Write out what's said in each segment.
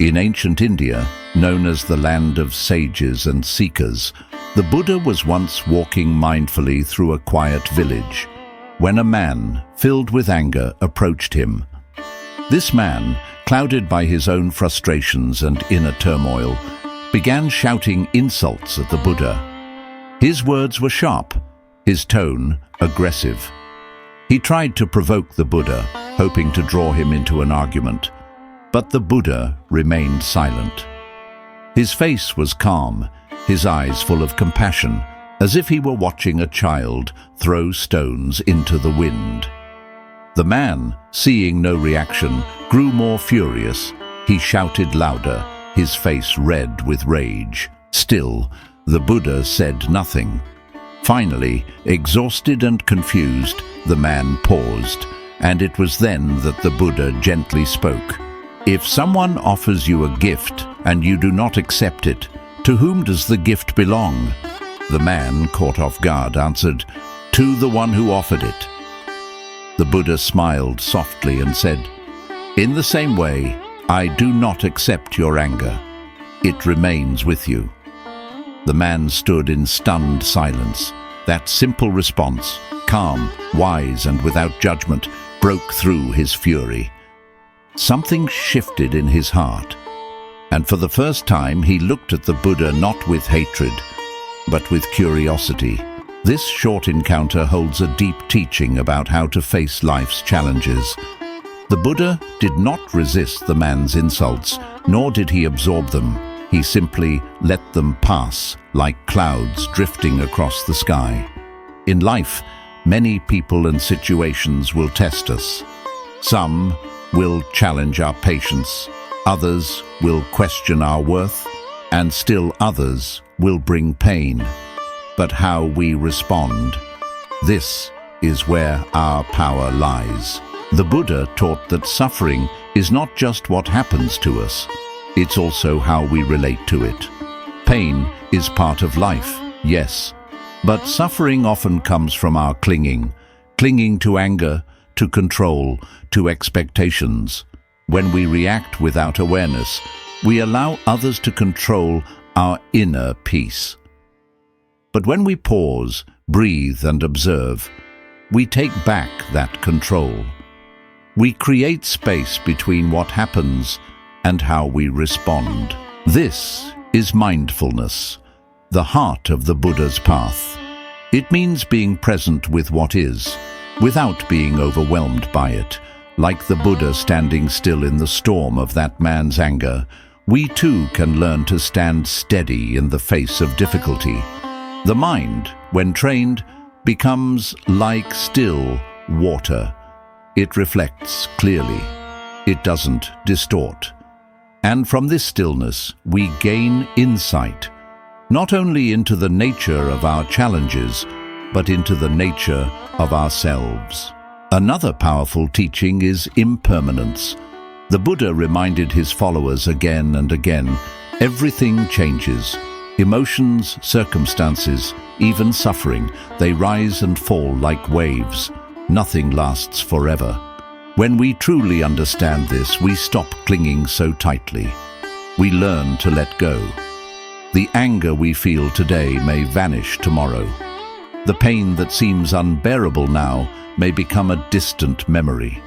In ancient India, known as the land of sages and seekers, the Buddha was once walking mindfully through a quiet village when a man, filled with anger, approached him. This man, clouded by his own frustrations and inner turmoil, began shouting insults at the Buddha. His words were sharp, his tone aggressive. He tried to provoke the Buddha, hoping to draw him into an argument. But the Buddha remained silent. His face was calm, his eyes full of compassion, as if he were watching a child throw stones into the wind. The man, seeing no reaction, grew more furious. He shouted louder, his face red with rage. Still, the Buddha said nothing. Finally, exhausted and confused, the man paused, and it was then that the Buddha gently spoke. If someone offers you a gift and you do not accept it, to whom does the gift belong? The man, caught off guard, answered, "To the one who offered it." The Buddha smiled softly and said, "In the same way, I do not accept your anger. It remains with you." The man stood in stunned silence. That simple response, calm, wise, and without judgment, broke through his fury. Something shifted in his heart, and for the first time he looked at the Buddha not with hatred, but with curiosity. This short encounter holds a deep teaching about how to face life's challenges. The Buddha did not resist the man's insults, nor did he absorb them. He simply let them pass, like clouds drifting across the sky. In life, many people and situations will test us. Some will challenge our patience, others will question our worth, and still others will bring pain. But how we respond, this is where our power lies. The Buddha taught that suffering is not just what happens to us, it's also how we relate to it. Pain is part of life, yes, but suffering often comes from our clinging to anger, to control, to expectations. When we react without awareness, we allow others to control our inner peace. But when we pause, breathe, and observe, we take back that control. We create space between what happens and how we respond. This is mindfulness, the heart of the Buddha's path. It means being present with what is, without being overwhelmed by it. Like the Buddha standing still in the storm of that man's anger, we too can learn to stand steady in the face of difficulty. The mind, when trained, becomes like still water. It reflects clearly. It doesn't distort. And from this stillness, we gain insight, not only into the nature of our challenges, but into the nature of ourselves. Another powerful teaching is impermanence. The Buddha reminded his followers again and again, everything changes. Emotions, circumstances, even suffering, they rise and fall like waves. Nothing lasts forever. When we truly understand this, we stop clinging so tightly. We learn to let go. The anger we feel today may vanish tomorrow. The pain that seems unbearable now may become a distant memory.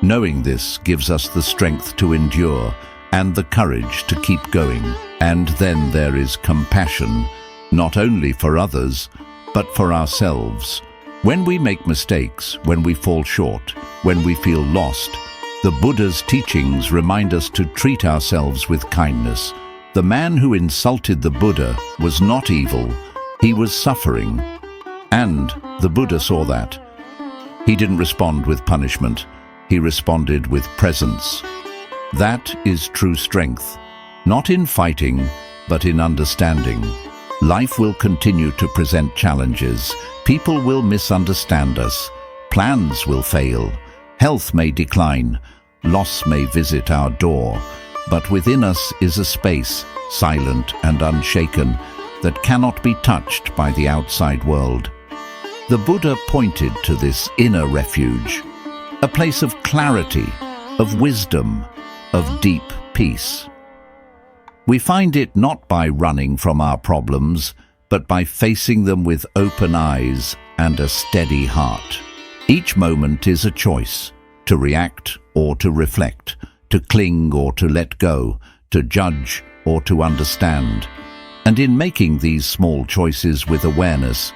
Knowing this gives us the strength to endure and the courage to keep going. And then there is compassion, not only for others, but for ourselves. When we make mistakes, when we fall short, when we feel lost, the Buddha's teachings remind us to treat ourselves with kindness. The man who insulted the Buddha was not evil, he was suffering. And the Buddha saw that. He didn't respond with punishment, he responded with presence. That is true strength, not in fighting, but in understanding. Life will continue to present challenges. People will misunderstand us. Plans will fail. Health may decline. Loss may visit our door. But within us is a space, silent and unshaken, that cannot be touched by the outside world. The Buddha pointed to this inner refuge, a place of clarity, of wisdom, of deep peace. We find it not by running from our problems, but by facing them with open eyes and a steady heart. Each moment is a choice, to react or to reflect, to cling or to let go, to judge or to understand. And in making these small choices with awareness,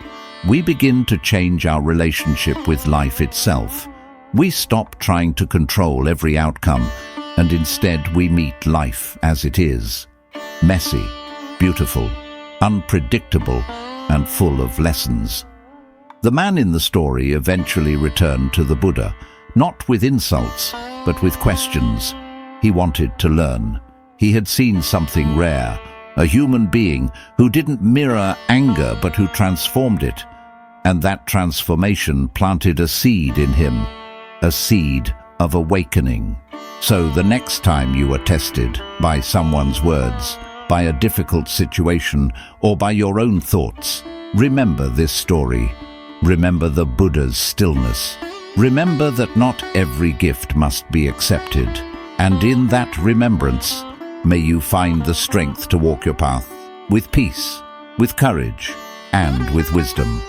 we begin to change our relationship with life itself. We stop trying to control every outcome, and instead we meet life as it is. Messy, beautiful, unpredictable, and full of lessons. The man in the story eventually returned to the Buddha, not with insults, but with questions. He wanted to learn. He had seen something rare, a human being who didn't mirror anger but who transformed it. And that transformation planted a seed in him, a seed of awakening. So the next time you are tested by someone's words, by a difficult situation, or by your own thoughts, remember this story. Remember the Buddha's stillness. Remember that not every gift must be accepted. And in that remembrance, may you find the strength to walk your path with peace, with courage, and with wisdom.